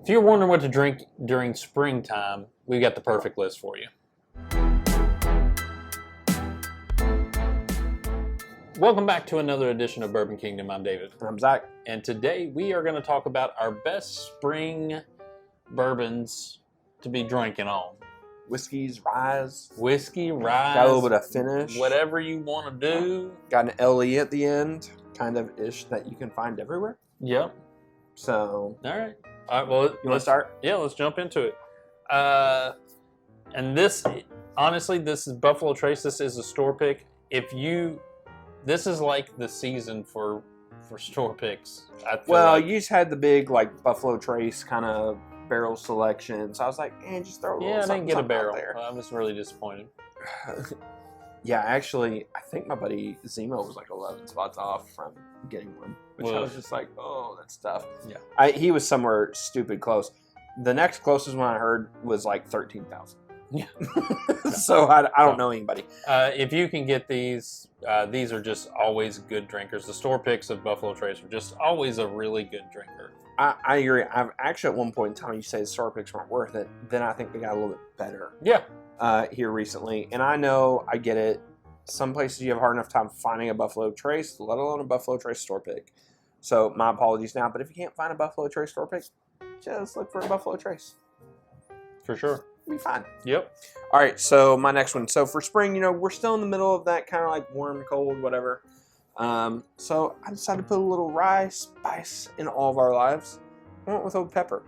If you're wondering what to drink during springtime, we've got the perfect list for you. Welcome back to another edition of Bourbon Kingdom. I'm David. I'm Zach. And today we are going to talk about our best spring bourbons to be drinking on. Whiskey, rye. Got a little bit of finish. Whatever you want to do. Got an LE at the end, kind of ish, that you can find everywhere. Yep. So. All right. Well, you want to start? Yeah, let's jump into it. And this, honestly, this is Buffalo Trace. This is a store pick. This is like the season for store picks. You just had the big Buffalo Trace kind of barrel selection, so I was like, just throw a little something. I didn't get a barrel there. I was really disappointed. Yeah, actually, I think my buddy Zemo was 11 spots off from getting one, which I was just like, oh, that's tough. Yeah, he was somewhere stupid close. The next closest one I heard was 13,000. Yeah. So I don't know anybody. If you can get these are just always good drinkers. The store picks of Buffalo Trace are just always a really good drinker. I agree. I've actually at one point in time you say the store picks weren't worth it. Then I think they got a little bit better. Yeah. Here recently, and I know I get it. Some places you have a hard enough time finding a Buffalo Trace, let alone a Buffalo Trace store pick. So my apologies now, but if you can't find a Buffalo Trace store pick, just look for a Buffalo Trace. For sure. It'll be fine. Yep. All right, so my next one. So for spring, we're still in the middle of that kind of warm, cold, whatever. So I decided to put a little rye spice in all of our lives. I went with old pepper.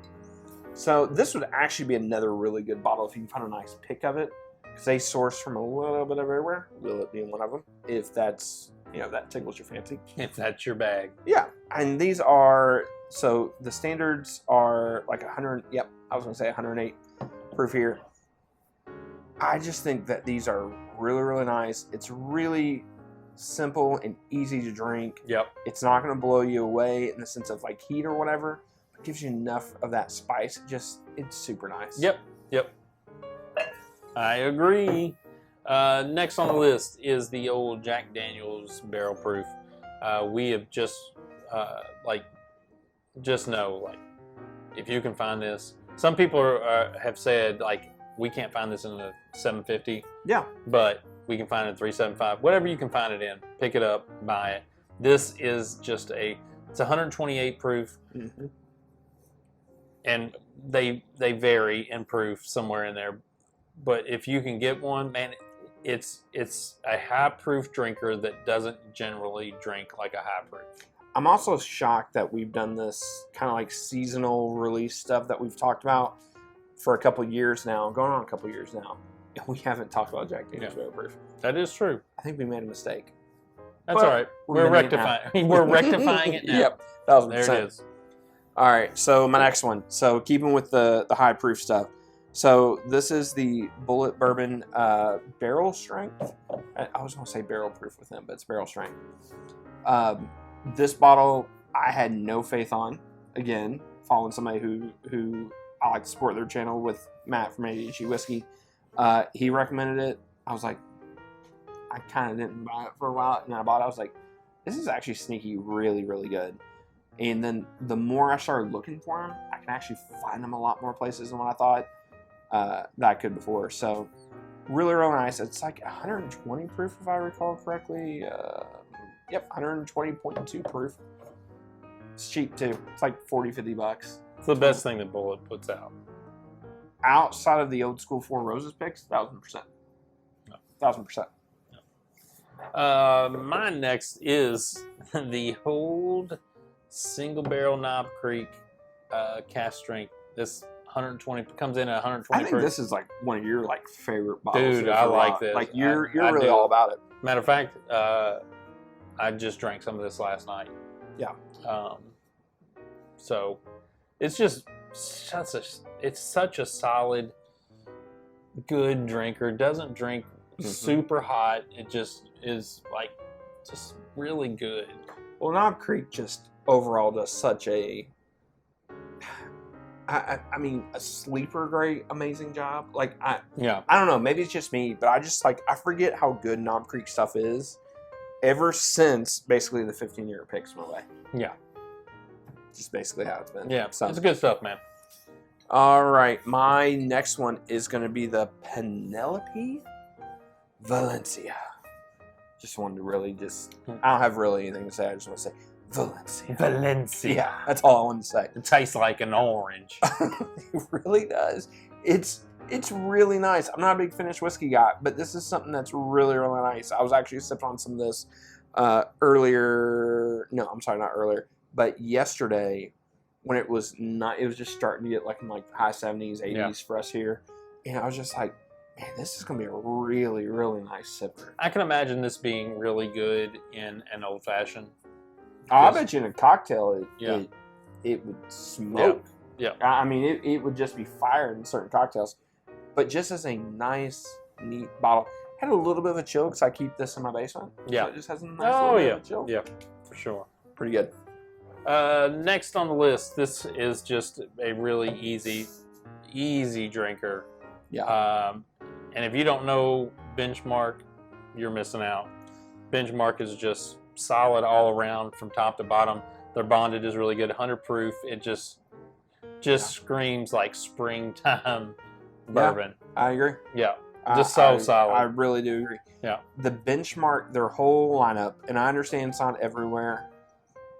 So this would actually be another really good bottle if you can find a nice pick of it, because they source from a little bit of everywhere. Will it be in one of them? If that's, that tickles your fancy. If that's your bag. Yeah, and these are, so the standards are 100, yep, I was going to say 108 proof here. I just think that these are really, really nice. It's really simple and easy to drink. Yep. It's not going to blow you away in the sense of heat or whatever. It gives you enough of that spice. It's super nice. Yep. I agree. Next on the list is the old Jack Daniel's Barrel Proof. We have just know, if you can find this. Some people have said, we can't find this in a 750. Yeah. But we can find it in 375. Whatever you can find it in, pick it up, buy it. This is just it's 128 proof. Mm-hmm. And they vary in proof somewhere in there. But if you can get one, man, it's a high proof drinker that doesn't generally drink like a high proof. I'm also shocked that we've done this kind of seasonal release stuff that we've talked about for a couple years now, going on a couple years now. And we haven't talked about Jack Daniel's Barrel Proof. That is true. I think we made a mistake. That's all right. We're rectifying. We're rectifying it now. Yep. 1,000%. There it is. All right, so my next one. So keeping with the high proof stuff. So this is the Bullet Bourbon barrel strength. I was going to say barrel proof with them, but it's barrel strength. This bottle I had no faith on. Again, following somebody who I like to support their channel with Matt from ADHD Whiskey. He recommended it. I was like, I kind of didn't buy it for a while, and I bought it. I was like, this is actually sneaky, really, really good. And then the more I started looking for them, I can actually find them a lot more places than what I thought that I could before. So really, really nice. It's 120 proof if I recall correctly. Yep, 120.2 proof. It's cheap too. It's $40-$50. It's the best thing that Bullet puts out. Outside of the old school Four Roses picks, 1,000%. No. 1,000%. Mine next is the old single barrel Knob Creek cast strength. This 120 comes in at 120. I think this is one of your favorite bottles. Dude, I like this. You're really all about it. Matter of fact, I just drank some of this last night. Yeah. So it's just such a solid, good drinker. Doesn't drink super hot. It just is just really good. Well, Knob Creek just overall does such a, I mean, a sleeper great, amazing job. I don't know, maybe it's just me, but I just I forget how good Knob Creek stuff is ever since basically the 15-year picks went away. Yeah. Just basically how it's been. Yeah, so it's good stuff, man. All right, my next one is going to be the Penelope Valencia. Just wanted to really I don't have really anything to say. I just want to say Valencia. Valencia. Yeah, that's all I wanted to say. It tastes like an orange. It really does. It's really nice. I'm not a big finished whiskey guy, but this is something that's really, really nice. I was actually sipping on some of this earlier. No, I'm sorry, not earlier, but yesterday when it was just starting to get like in like high 70s, 80s for us here, and I was just like, man, this is gonna be a really, really nice sipper. I can imagine this being really good in an old fashioned. I bet you in a cocktail it would smoke. Yeah. I mean, it would just be fire in certain cocktails. But just as a nice, neat bottle. Had a little bit of a chill because I keep this in my basement. Yeah. So it just has a nice little bit of a chill. Yeah, for sure. Pretty good. Next on the list, this is just a really easy drinker. Yeah. And if you don't know Benchmark, you're missing out. Benchmark is just solid all around from top to bottom. Their bonded is really good, 100 proof. It just screams like springtime bourbon. I agree. Yeah, just solid. I really do agree. Yeah. The Benchmark, their whole lineup, and I understand it's not everywhere.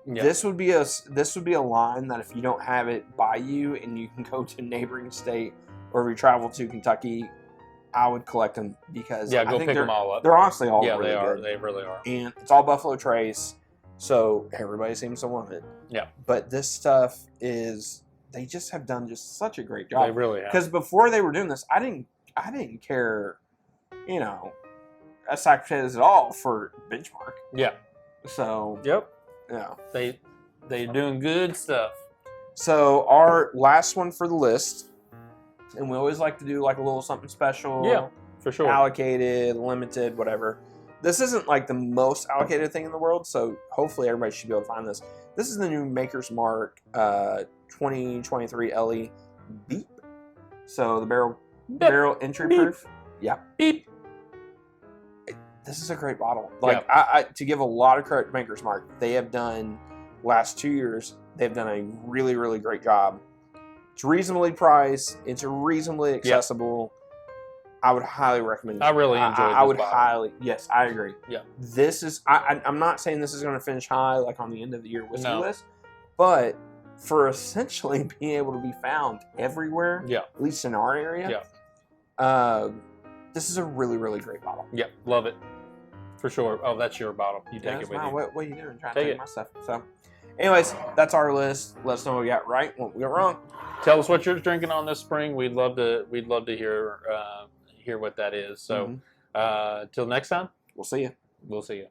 Yeah. This would be a line that if you don't have it by you and you can go to a neighboring state, or if you travel to Kentucky, I would collect them because go I think pick them all up. They're honestly all yeah, really they are. good. They really are. And it's all Buffalo Trace, so everybody seems to want it. Yeah. But this stuff they just have done just such a great job. They really have. Because before they were doing this, I didn't care, a sack of potatoes at all for Benchmark. Yeah. So. Yep. Yeah. They're doing good stuff. So our last one for the list, and we always like to do like a little something special. Yeah, for sure. Allocated, limited, whatever. This isn't like the most allocated thing in the world, so hopefully everybody should be able to find this. This is the new Maker's Mark 2023 LE Beep. So the barrel entry Beep. proof. Yeah. Beep. This is a great bottle. Like I to give a lot of credit to Maker's Mark, they have done last 2 years. They've done a really, really great job. It's reasonably priced. It's reasonably accessible. I would highly recommend it. I really enjoyed this I would bottle. highly. Yes, I agree. Yeah. This is. I'm not saying this is going to finish high like on the end of the year whiskey No. list, but for essentially being able to be found everywhere, at least in our area, this is a really, really great bottle. Yeah, love it. For sure. Oh, that's your bottle. You take it with you. What are you doing? Trying Take to take it. my stuff. So, anyways, that's our list. Let us know what we got right, what we got wrong. Tell us what you're drinking on this spring. We'd love to hear what that is. So, till next time, We'll see you. we'll see you.